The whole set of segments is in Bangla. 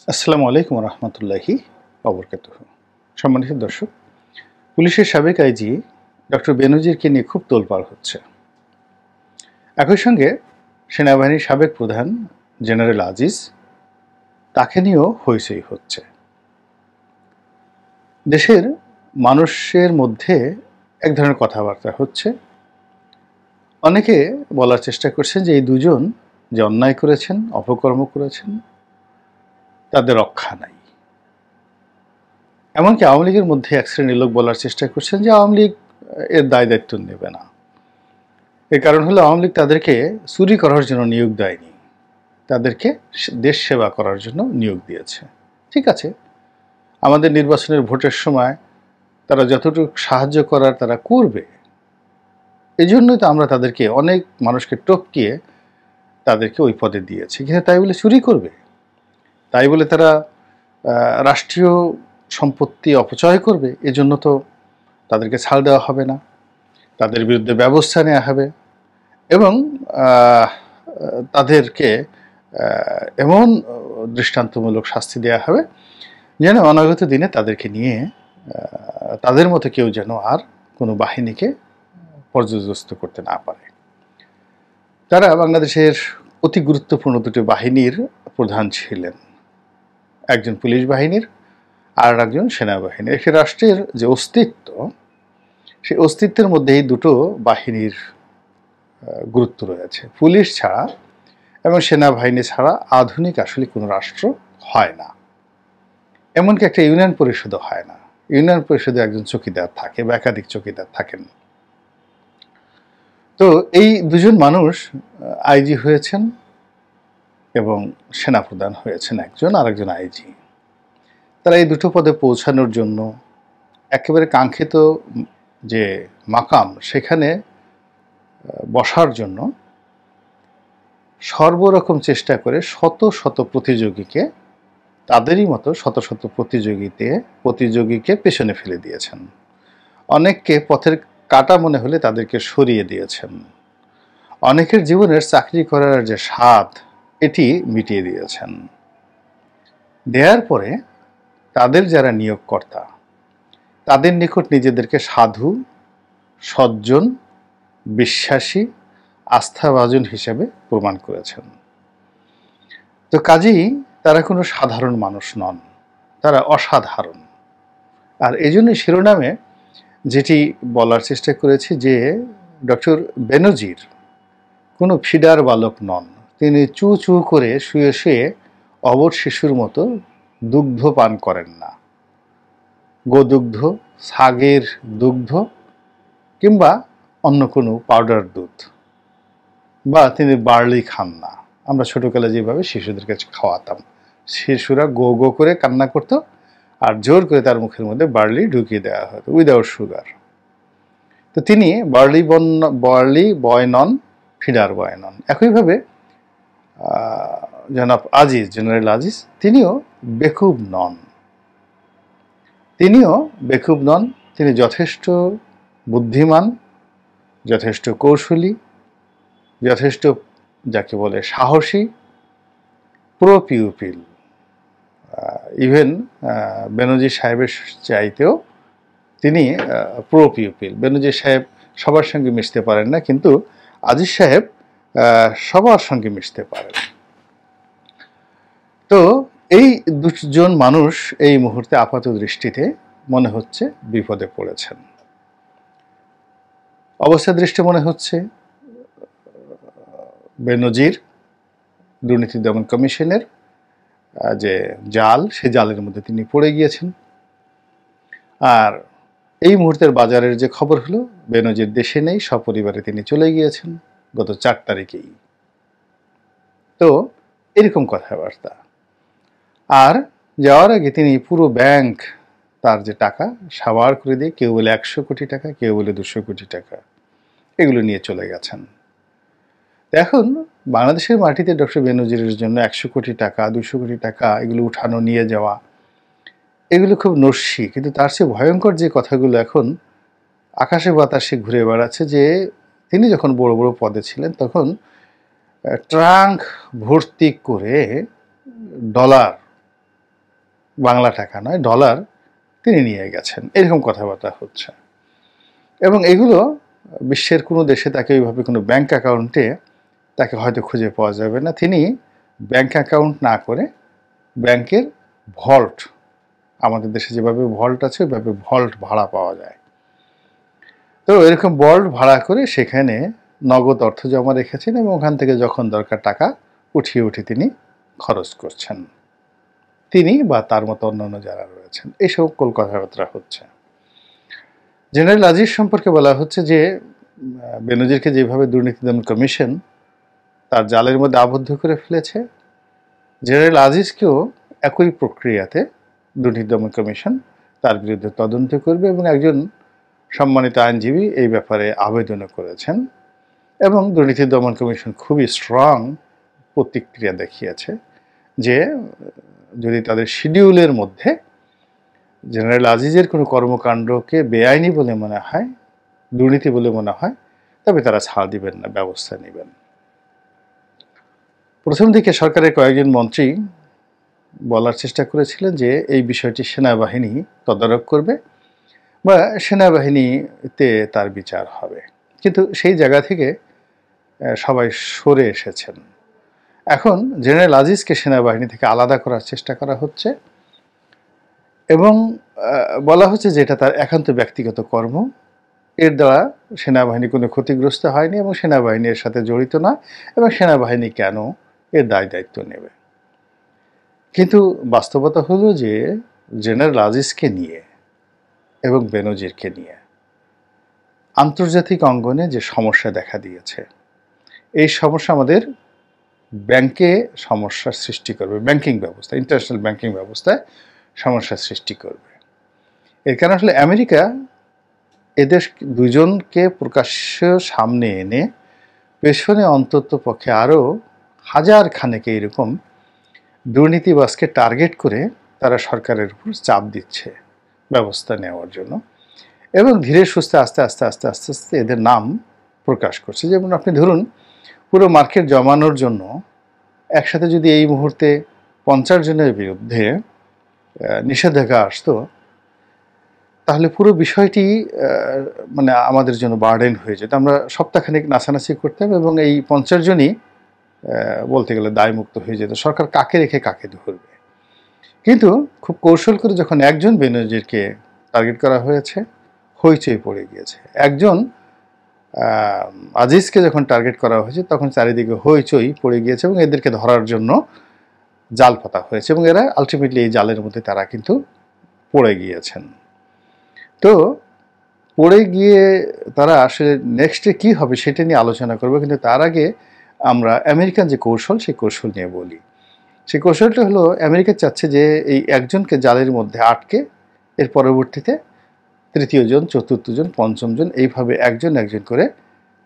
আসসালামু আলাইকুম রহমতুল্লাহি ওবরকাতুহু। সম্মানিত দর্শক, পুলিশের সাবেক আইজি ডক্টর বেনজিরকে নিয়ে খুব তোলপাড় হচ্ছে। একই সঙ্গে সেনাবাহিনীর সাবেক প্রধান জেনারেল আজিজ, তাকে নিয়েও হইচই হচ্ছে। দেশের মানুষের মধ্যে এক ধরনের কথাবার্তা হচ্ছে। অনেকে বলার চেষ্টা করছেন যে এই দুজন যে অন্যায় করেছেন, অপকর্ম করেছেন, তাদের রক্ষা নাই। এমনকি আওয়ামী লীগের মধ্যে এক শ্রেণীর লোক বলার চেষ্টা করছেন যে আওয়ামী লীগ এর দায় দায়িত্ব নেবে না। এর কারণ হলো আওয়ামী লীগ তাদেরকে চুরি করার জন্য নিয়োগ দেয়নি, তাদেরকে দেশ সেবা করার জন্য নিয়োগ দিয়েছে। ঠিক আছে, আমাদের নির্বাচনের ভোটের সময় তারা যতটুকু সাহায্য করার তারা করবে, এই জন্যই তো আমরা তাদেরকে অনেক মানুষকে টপকিয়ে তাদেরকে ওই পদে দিয়েছি। কিন্তু তাই বলে চুরি করবে, তাই বলে তারা রাষ্ট্রীয় সম্পত্তি অপচয় করবে, এজন্য তো তাদেরকে ছাড় দেওয়া হবে না, তাদের বিরুদ্ধে ব্যবস্থা নেওয়া হবে এবং তাদেরকে এমন দৃষ্টান্তমূলক শাস্তি দেওয়া হবে যেন অনাগত দিনে তাদেরকে নিয়ে তাদের মতো কেউ যেন আর কোনো বাহিনীকে পর্যদস্ত করতে না পারে। তারা বাংলাদেশের অতি গুরুত্বপূর্ণ দুটি বাহিনীর প্রধান ছিলেন, একজন পুলিশ বাহিনীর আর একজন সেনাবাহিনীর। একটি রাষ্ট্রের যে অস্তিত্ব, সেই অস্তিত্বের মধ্যে এই দুটো বাহিনীর গুরুত্ব রয়েছে। পুলিশ ছাড়া এবং সেনাবাহিনী ছাড়া আধুনিক আসলে কোনো রাষ্ট্র হয় না। এমনকি একটা ইউনিয়ন পরিষদও হয় না। ইউনিয়ন পরিষদে একজন চৌকিদার থাকে বা একাধিক চৌকিদার থাকেন। তো এই দুজন মানুষ আইজি হয়েছেন এবং সেনাপ্রধান হয়েছেন, একজন আর একজন আইজি। তারা এই দুটো পদে পৌঁছানোর জন্য একেবারে কাঙ্ক্ষিত যে মাকাম, সেখানে বসার জন্য সর্বরকম চেষ্টা করে শত শত প্রতিযোগীকে, তাদেরই মতো শত শত প্রতিযোগীকে পেছনে ফেলে দিয়েছেন। অনেককে পথের কাটা মনে হলে তাদেরকে সরিয়ে দিয়েছেন। অনেকের জীবনের চাকরি করার যে স্বাদ, এটি মিটিয়ে দিয়েছেন। দেওয়ার পরে তাদের যারা নিয়োগকর্তা, তাদের নিকট নিজেদেরকে সাধু, সজ্জন, বিশ্বাসী, আস্থাভাজন হিসেবে প্রমাণ করেছেন। তো কাজেই তারা কোনো সাধারণ মানুষ নন, তারা অসাধারণ। আর এই জন্য শিরোনামে যেটি বলার চেষ্টা করেছি যে ডক্টর বেনজির কোনো ফিডার বালক নন। তিনি চু চু করে শুয়ে শুয়ে অবশ শিশুর মতো দুগ্ধ পান করেন না, গোদুগ্ধ, ছাগের দুগ্ধ কিংবা অন্য কোনো পাউডার দুধ, বা তিনি বার্লি খান না। আমরা ছোটকালে যেভাবে শিশুদের কাছে খাওয়াতাম, শিশুরা গো গো করে কান্না করত আর জোর করে তার মুখের মধ্যে বার্লি ঢুকিয়ে দেওয়া হতো উইদাউট সুগার। তো তিনি বার্লি বয় নন, ফিডার বয় নন। একইভাবে জনাব আজিজ, জেনারেল আজিজ, তিনিও বেকুব নন। তিনি যথেষ্ট বুদ্ধিমান, যথেষ্ট কৌশলী, যথেষ্ট যাকে বলে সাহসী, প্রো পিউপিল। ইভেন বেনজির সাহেবের চাইতেও তিনি প্রো পিউপিল। বেনজির সাহেব সবার সঙ্গে মিশতে পারেন না, কিন্তু আজিজ সাহেব সবার সঙ্গে মিশতে পারেন। তো এই দুজন মানুষ এই মুহূর্তে আপাত দৃষ্টিতে মনে হচ্ছে বিপদে পড়েছেন। অবস্থা দৃষ্টি মনে হচ্ছে বেনজির দুর্নীতি দমন কমিশনের যে জাল, সে জালের মধ্যে তিনি পড়ে গিয়েছেন। আর এই মুহূর্তের বাজারের যে খবর হলো, বেনজির দেশে নেই, সপরিবারে তিনি চলে গিয়েছেন গত 4 তারিখেই। তো এরকম কথাবার্তা। আর যাওয়ার আগে তিনি পুরো ব্যাংক, তার যে টাকা সাবার করে দিয়ে, কেউ বলে 100 কোটি টাকা, কেউ বলে 200 কোটি টাকা, এগুলো নিয়ে চলে গেছেন। এখন বাংলাদেশের মাটিতে ডক্টর বেনজিরের জন্য 100 কোটি টাকা, 200 কোটি টাকা এগুলো উঠানো, নিয়ে যাওয়া, এগুলো খুব নস্যি। কিন্তু তার চেয়ে ভয়ঙ্কর যে কথাগুলো এখন আকাশে বাতাসে ঘুরে বেড়াচ্ছে, যে তিনি যখন বড় বড় পদে ছিলেন তখন ট্রাঙ্ক ভর্তি করে ডলার বাংলা টাকা নয় ডলার তিনি নিয়ে গেছেন, এরকম কথাবার্তা হচ্ছে। এবং এগুলো বিশ্বের কোনো দেশে তাকে ওইভাবে কোনো ব্যাংক অ্যাকাউন্টে তাকে হয়তো খুঁজে পাওয়া যাবে না। তিনি ব্যাংক অ্যাকাউন্ট না করে ব্যাংকের ভল্ট, আমাদের দেশে যেভাবে ভল্ট আছে ওইভাবে ভল্ট ভাড়া পাওয়া যায়, তো এরকম ভল্ট ভাড়া করে সেখানে নগদ অর্থ জমা রেখেছেন এবং ওখান থেকে যখন দরকার টাকা উঠিয়ে তিনি খরচ করছেন, তিনি বা তার মতো অন্যান্য যারা রয়েছেন। এই সকল কথাবার্তা হচ্ছে। জেনারেল আজিজ সম্পর্কে বলা হচ্ছে যে বেনজিরকে যেভাবে দুর্নীতি দমন কমিশন তার জালের মধ্যে আবদ্ধ করে ফেলেছে, জেনারেল আজিজকেও একই প্রক্রিয়াতে দুর্নীতি দমন কমিশন তার বিরুদ্ধে তদন্ত করবে এবং একজন সম্মানিত আইনজীবী এই ব্যাপারে আবেদনও করেছেন এবং দুর্নীতি দমন কমিশন খুবই স্ট্রং প্রতিক্রিয়া দেখিয়েছে যে যদি তাদের শিডিউলের মধ্যে জেনারেল আজিজের কোনো কর্মকাণ্ডকে বেআইনি বলে মনে হয়, দুর্নীতি বলে মনে হয়, তবে তারা ছাড় দিবেন না, ব্যবস্থা নেবেন। প্রথম দিকে সরকারের কয়েকজন মন্ত্রী বলার চেষ্টা করেছিলেন যে এই বিষয়টি সেনাবাহিনী তদারক করবে বা সেনাবাহিনীতে তার বিচার হবে, কিন্তু সেই জায়গা থেকে সবাই সরে এসেছেন। এখন জেনারেল আজিজকে সেনাবাহিনী থেকে আলাদা করার চেষ্টা করা হচ্ছে এবং বলা হচ্ছে যে এটা তার একান্ত ব্যক্তিগত কর্ম, এর দ্বারা সেনাবাহিনী কোনো ক্ষতিগ্রস্ত হয়নি এবং সেনাবাহিনী এর সাথে জড়িত না এবং সেনাবাহিনী কেন এর দায় দায়িত্ব নেবে। কিন্তু বাস্তবতা হলো যে জেনারেল আজিজকে নিয়ে এবং বেনজিরকে নিয়ে আন্তর্জাতিক অঙ্গনে যে সমস্যা দেখা দিয়েছে, এই সমস্যা আমাদের ব্যাংকে সমস্যার সৃষ্টি করবে, ব্যাংকিং ব্যবস্থা, ইন্টারন্যাশনাল ব্যাংকিং ব্যবস্থায় সমস্যার সৃষ্টি করবে। এর কারণ আসলে আমেরিকা এদের দুজনকে প্রকাশ্য সামনে এনে পেছনে অন্তত পক্ষে আরও হাজার খানেকে এরকম দুর্নীতিবাজকে টার্গেট করে তারা সরকারের উপর চাপ দিচ্ছে ব্যবস্থা নেওয়ার জন্য এবং ধীরে সুস্থে আস্তে আস্তে আস্তে আস্তে আস্তে এদের নাম প্রকাশ করছে। যেমন আপনি ধরুন পুরো মার্কেট জমানোর জন্য একসাথে যদি এই মুহূর্তে 50 জনের বিরুদ্ধে নিষেধাজ্ঞা আসতো তাহলে পুরো বিষয়টি মানে আমাদের জন্য বার্ডেন হয়ে যেত, আমরা সপ্তাহখানেক নাচানাচি করতাম এবং এই 50 জনই বলতে গেলে দায়মুক্ত হয়ে যেত। সরকার কাকে রেখে কাকে ধরবে? কিন্তু খুব কৌশল করে যখন একজন বেনজিরকে টার্গেট করা হয়েছে হইচই পড়ে গিয়েছে, একজন আজিজকে যখন টার্গেট করা হয়েছে তখন চারিদিকে হইচই পড়ে গিয়েছে এবং এদেরকে ধরার জন্য জাল পাতা হয়েছে এবং এরা আলটিমেটলি এই জালের মধ্যে তারা কিন্তু পড়ে গিয়েছেন। তো পড়ে গিয়ে তারা আসলে নেক্সটে কী হবে সেটা নিয়ে আলোচনা করবো, কিন্তু তার আগে আমরা আমেরিকান যে কৌশল সেই কৌশল নিয়ে বলি। সেই কৌশলটা হলো আমেরিকা চাচ্ছে যে এই একজনকে জালের মধ্যে আটকে এর পরবর্তীতে তৃতীয় জন, চতুর্থ জন, পঞ্চম জন, এইভাবে একজন একজন করে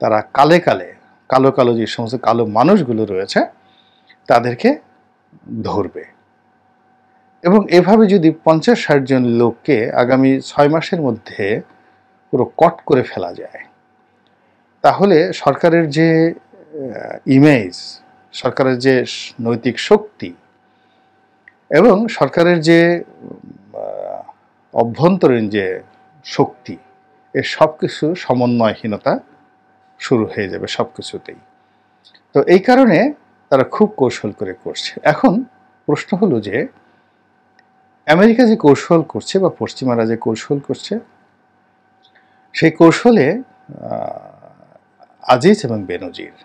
তারা কালে কালে কালো কালো যে সমস্ত কালো মানুষগুলো রয়েছে তাদেরকে ধরবে এবং এভাবে যদি 50-60 জন লোককে আগামী 6 মাসের মধ্যে পুরো কট করে ফেলা যায় তাহলে সরকারের যে ইমেজ, সরকারের যে নৈতিক শক্তি এবং সরকারের যে অভ্যন্তরীণ যে শক্তি, এর সব কিছু সমন্বয়হীনতা শুরু হয়ে যাবে সব কিছুতেই। তো এই কারণে তারা খুব কৌশল করে করছে। এখন প্রশ্ন হলো যে আমেরিকা যে কৌশল করছে বা পশ্চিমারা যে কৌশল করছে সেই কৌশলে আজিজ এবং বেনজির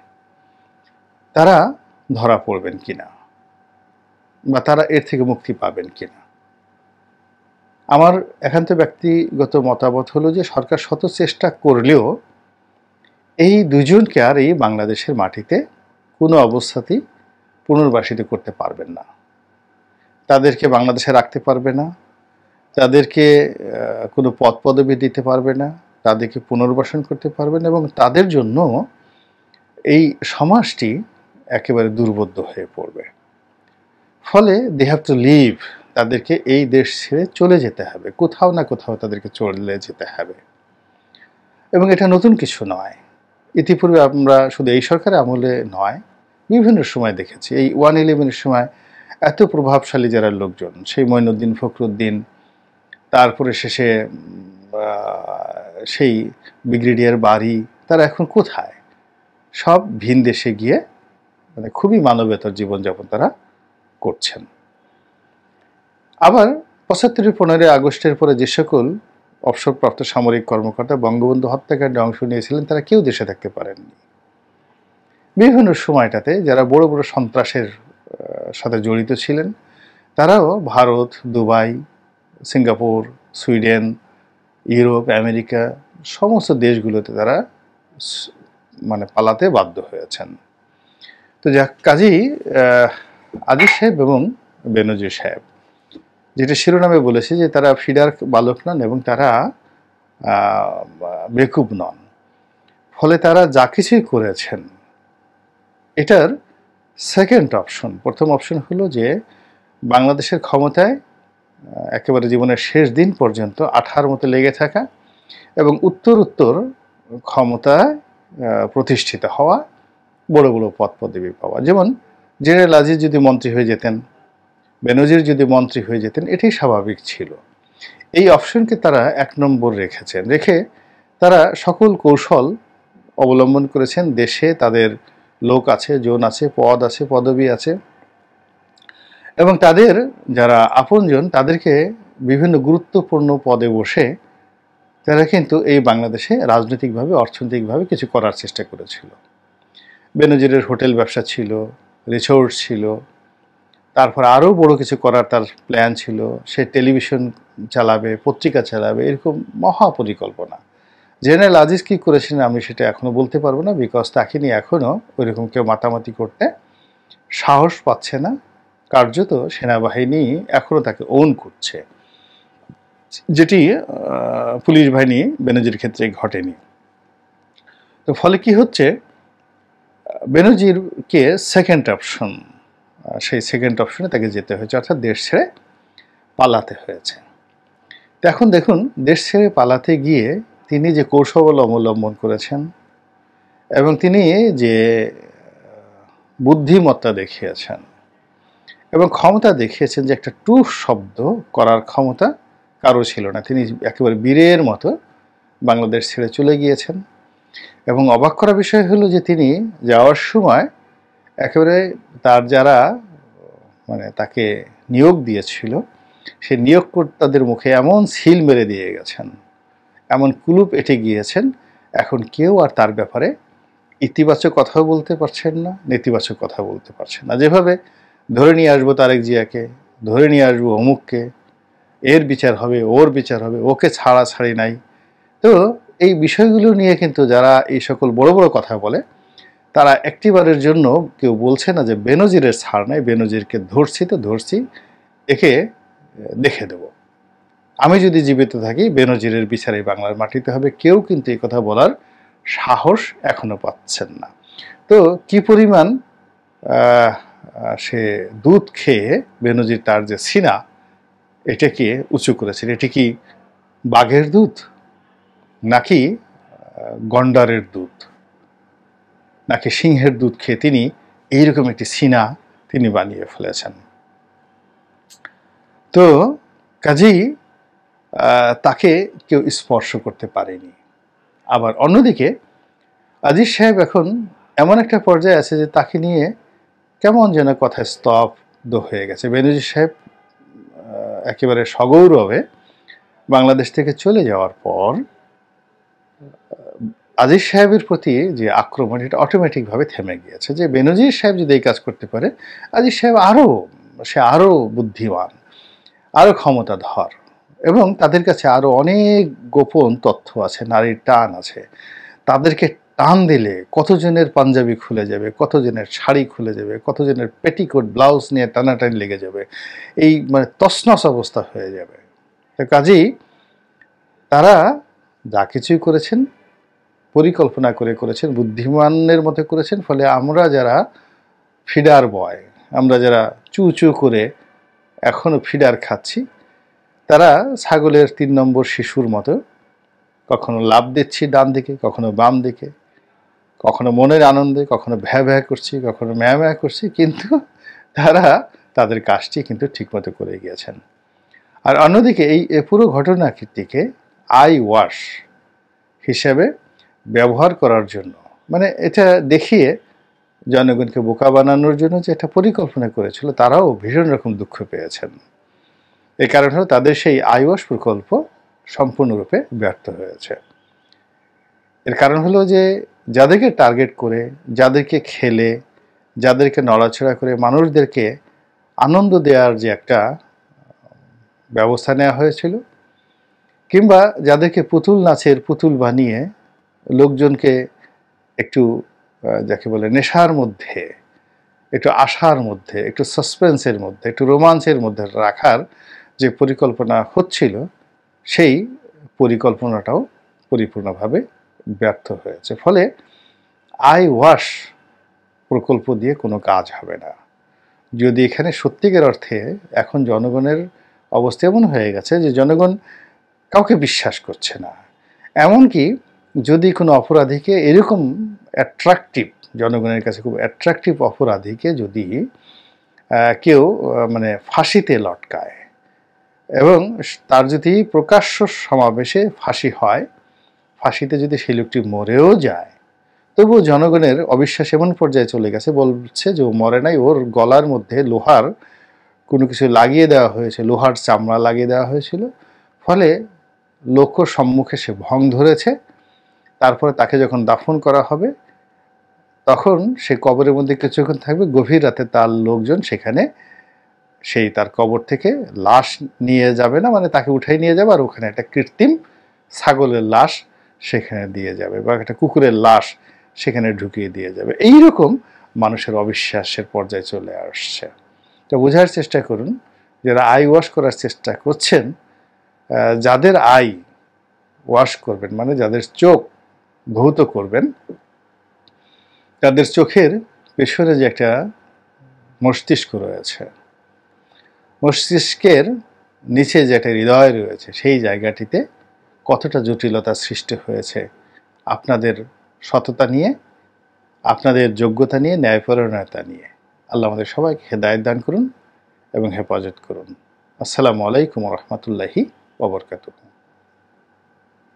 তারা ধরা পড়বেন কিনা বা তারা এর থেকে মুক্তি পাবেন কিনা। আমার একান্ত ব্যক্তিগত মতামত হলো যে সরকার শত চেষ্টা করলেও এই দুজনকে আর এই বাংলাদেশের মাটিতে কোনো অবস্থাতেই পুনর্বাসিত করতে পারবেন না, তাদেরকে বাংলাদেশে রাখতে পারবে না, তাদেরকে কোনো পদ পদবি দিতে পারবে না, তাদেরকে পুনর্বাসন করতে পারবে না এবং তাদের জন্য এই সমাজটি একেবারে দুর্বোধ্য হয়ে পড়বে। ফলে দে হ্যাভ টু লিভ, তাদেরকে এই দেশ ছেড়ে চলে যেতে হবে, কোথাও না কোথাও তাদেরকে চলে যেতে হবে। এবং এটা নতুন কিছু নয়, ইতিপূর্বে আমরা শুধু এই সরকারের আমলে নয় বিভিন্ন সময় দেখেছি। এই 111-এর সময় এত প্রভাবশালী যারা লোকজন, সেই মঈনুদ্দিন ফখরুদ্দিন, তারপরে শেষে সেই ব্রিগেডিয়ার বারী, তারা এখন কোথায়? সব ভিন দেশে গিয়ে মানে খুবই মানবেতর জীবনযাপন তারা করছেন। আবার ৭৫ 15 আগস্টের পরে যে সকল অবসরপ্রাপ্ত সামরিক কর্মকর্তা বঙ্গবন্ধু হত্যাকাণ্ডে অংশ নিয়েছিলেন, তারা কেউ দেশে থাকতে পারেননি। বিভিন্ন সময়টাতে যারা বড় বড় সন্ত্রাসের সাথে জড়িত ছিলেন, তারাও Bharat, Dubai, Singapore, Sweden, Europe, America সমস্ত দেশগুলোতে তারা মানে পালাতে বাধ্য হয়েছেন। তো যাক, কাজেই আজিজ সাহেব এবং বেনজির সাহেব, যেটা শিরোনামে বলেছে যে তারা ফিডার বালক নন এবং তারা বেকুব নন, ফলে তারা যা কিছুই করেছেন এটার সেকেন্ড অপশন, প্রথম অপশন হলো যে বাংলাদেশের ক্ষমতায় একেবারে জীবনের শেষ দিন পর্যন্ত আঠার মতো লেগে থাকা এবং উত্তর ক্ষমতায় প্রতিষ্ঠিত হওয়া, বড় বড় পদ পদবি পাওয়া। যেমন জেনারেল আজিজ যদি মন্ত্রী হয়ে যেতেন, বেনজির যদি মন্ত্রী হয়ে যেতেন, এটাই স্বাভাবিক ছিল। এই অপশনকে তারা 1 নম্বর রেখেছেন, রেখে তারা সকল কৌশল অবলম্বন করেছেন। দেশে তাদের লোক আছে, জন আছে, পদ আছে, পদবি আছে, এবং তাদের যারা আপনজন তাদেরকে বিভিন্ন গুরুত্বপূর্ণ পদে বসে তারা কিন্তু এই বাংলাদেশে রাজনৈতিকভাবে, অর্থনৈতিকভাবে কিছু করার চেষ্টা করেছিল। বেনজিরের হোটেল ব্যবসা ছিল, রিসোর্ট ছিল, তারপর আরও বড় কিছু করার তার প্ল্যান ছিল। সে টেলিভিশন চালাবে, পত্রিকা চালাবে, এরকম মহা পরিকল্পনা। জেনারেল আজিজ কী করেছেন আমি সেটা এখনও বলতে পারবো না, বিকজ তাকে নিয়ে এখনও ওইরকম কেউ মাতামাতি করতে সাহস পাচ্ছে না। কার্যত সেনাবাহিনী এখনও তাকে ওন করছে, যেটি পুলিশ বাহিনী বেনজির ক্ষেত্রে ঘটেনি। তো ফলে কি হচ্ছে, বেনজিরকে সেকেন্ড অপশন, সেই সেকেন্ড অপশনে তাকে যেতে হয়েছে, অর্থাৎ দেশ ছেড়ে পালাতে হয়েছে। তো এখন দেখুন, দেশ ছেড়ে পালাতে গিয়ে তিনি যে কৌশল অবলম্বন করেছেন এবং তিনি যে বুদ্ধিমত্তা দেখিয়েছেন এবং ক্ষমতা দেখিয়েছেন, যে একটা টু শব্দ করার ক্ষমতা কারো ছিল না। তিনি একেবারে বীরের মতো বাংলাদেশ ছেড়ে চলে গিয়েছেন। এবং অবাক করা বিষয় হলো যে তিনি যাওয়ার সময় একেবারে তার যারা মানে তাকে নিয়োগ দিয়েছিল, সেই নিয়োগকর্তাদের মুখে এমন সিল মেরে দিয়ে গেছেন, এমন কুলুপ এঁটে গিয়েছেন, এখন কেউ আর তার ব্যাপারে ইতিবাচক কথাও বলতে পারছেন না, নেতিবাচক কথা বলতে পারছেন না। যেভাবে ধরে নিয়ে আসবো তারেক জিয়াকে, ধরে নিয়ে আসবো অমুককে, এর বিচার হবে, ওর বিচার হবে, ওকে ছাড়াছাড়ি নাই। তো এই বিষয়গুলো নিয়ে কিন্তু যারা এই সকল বড় বড় কথা বলে, তারা একটিবারের জন্য কেউ বলছে না যে বেনজিরের ছাড় নাই, বেনজিরকে ধরছি তো ধরছি, একে দেখে দেব, আমি যদি জীবিত থাকি বেনজিরের বিচারে বাংলার মাটিতে হবে। কেউ কিন্তু এই কথা বলার সাহস এখনো পাচ্ছেন না। তো কি পরিমাণ সে দুধ খেয়ে বেনজির তার যে সিনা এটাকে উঁচু করেছেন, এটি কি বাঘের দুধ নাকি গন্ডারের দুধ নাকি সিংহের দুধ খেয়ে তিনি এইরকম একটি সিনা তিনি বানিয়ে ফেলেছেন। তো কাজেই তাকে কেউ স্পর্শ করতে পারেনি। আবার অন্যদিকে আজিজ সাহেব এখন এমন একটা পর্যায়ে আছে যে তাকে নিয়ে কেমন যেন কথা স্তব্ধ হয়ে গেছে। বেনজির সাহেব একেবারে সগৌরবে বাংলাদেশ থেকে চলে যাওয়ার পর আজিজ সাহেবের প্রতি যে আক্রমণ, এটা অটোমেটিকভাবে থেমে গিয়েছে। যে বেনজির সাহেব যদি এই কাজ করতে পারে, আজিজ সাহেব আরও বুদ্ধিমান, আরও ক্ষমতাধর, এবং তাদের কাছে আরও অনেক গোপন তথ্য আছে, নারীর টান আছে। তাদেরকে টান দিলে কতজনের পাঞ্জাবি খুলে যাবে, কতজনের শাড়ি খুলে যাবে, কতজনের পেটিকোট ব্লাউজ নিয়ে টানাটানি লেগে যাবে, এই মানে তছনছ অবস্থা হয়ে যাবে। তো কাজেই তারা যা কিছুই করেছেন পরিকল্পনা করে করেছেন, বুদ্ধিমানের মতো করেছেন। ফলে আমরা যারা ফিডার বয়, আমরা যারা চু চু করে এখনও ফিডার খাচ্ছি, তারা ছাগলের 3 নম্বর শিশুর মতো কখনো লাভ দিচ্ছি ডান দিকে, কখনো বাম দিকে, কখনো মনের আনন্দে, কখনো ভ্যা ভ্যা করছি, কখনো ম্যা ম্যা করছি, কিন্তু তারা তাদের কাজটি কিন্তু ঠিকমতো করে গিয়েছেন। আর অন্যদিকে এই পুরো ঘটনাটিকে আই ওয়াশ হিসেবে ব্যবহার করার জন্য, মানে এটা দেখিয়ে জনগণকে বোকা বানানোর জন্য যে একটা পরিকল্পনা করেছিল, তারাও ভীষণ রকম দুঃখ পেয়েছেন। এই কারণ হলো তাদের সেই আই ওয়াশ প্রকল্প সম্পূর্ণরূপে ব্যর্থ হয়েছে। এর কারণ হলো যে যাদেরকে টার্গেট করে, যাদেরকে খেলে, যাদেরকে নড়াচড়া করে মানুষদেরকে আনন্দ দেওয়ার যে একটা ব্যবস্থা নেওয়া হয়েছিল, কিংবা যাদেরকে পুতুল নাচের পুতুল বানিয়ে লোকজনকে একটু যাকে বলে নেশার মধ্যে, একটু আশার মধ্যে, একটু সাসপেন্সের মধ্যে, একটু রোমাঞ্চের মধ্যে রাখার যে পরিকল্পনা হচ্ছিল, সেই পরিকল্পনাটাও পরিপূর্ণভাবে ব্যর্থ হয়েছে। ফলে আই ওয়াশ প্রকল্প দিয়ে কোনো কাজ হবে না। যদি এখানে সত্যিকার অর্থে এখন জনগণের অবস্থা এমন হয়ে গেছে যে জনগণ কাউকে বিশ্বাস করছে না। এমনকি যদি কোনো অপরাধীকে এরকম অ্যাট্রাকটিভ, জনগণের কাছে খুব অ্যাট্রাকটিভ অপরাধীকে যদি কেউ মানে ফাঁসিতে লটকায় এবং তার যদি প্রকাশ্য সমাবেশে ফাঁসি হয়, ফাঁসিতে যদি সেই লোকটি মরেও যায়, তবুও জনগণের অবিশ্বাস এমন পর্যায়ে চলে গেছে, বলছে যে ও মরে নাই, ওর গলার মধ্যে লোহার কোনো কিছু লাগিয়ে দেওয়া হয়েছে, লোহার চামড়া লাগিয়ে দেওয়া হয়েছিল। ফলে লোক সম্মুখে সে ভং ধরেছে। তারপরে তাকে যখন দাফন করা হবে, তখন সে কবরের মধ্যে কিছুক্ষণ থাকবে, গভীর রাতে তার লোকজন সেখানে সেই তার কবর থেকে লাশ নিয়ে যাবে না, মানে তাকে উঠাই নিয়ে যাবে, আর ওখানে একটা কৃত্রিম ছাগলের লাশ সেখানে দিয়ে যাবে, বা একটা কুকুরের লাশ সেখানে ঢুকিয়ে দিয়ে যাবে। এইরকম মানুষের অবিশ্বাসের পর্যায়ে চলে আসছে। তো বোঝার চেষ্টা করুন, যারা আই ওয়াশ করার চেষ্টা করছেন, যাদের আই ওয়াশ করবেন, মানে যাদের চোখ ধৌত করবেন, তাদের চোখের পেছনে যে একটা মস্তিষ্ক রয়েছে, মস্তিষ্কের নিচে যে একটা হৃদয় রয়েছে, সেই জায়গাটিতে কতটা জটিলতা সৃষ্টি হয়েছে আপনাদের সততা নিয়ে, আপনাদের যোগ্যতা নিয়ে, ন্যায়পরায়ণতা নিয়ে। আল্লাহ আমাদের সবাইকে হেদায়েত দান করুন এবং হেফাজত করুন। আসসালামু আলাইকুম ওয়া রাহমাতুল্লাহি ওয়া বারাকাতুহু।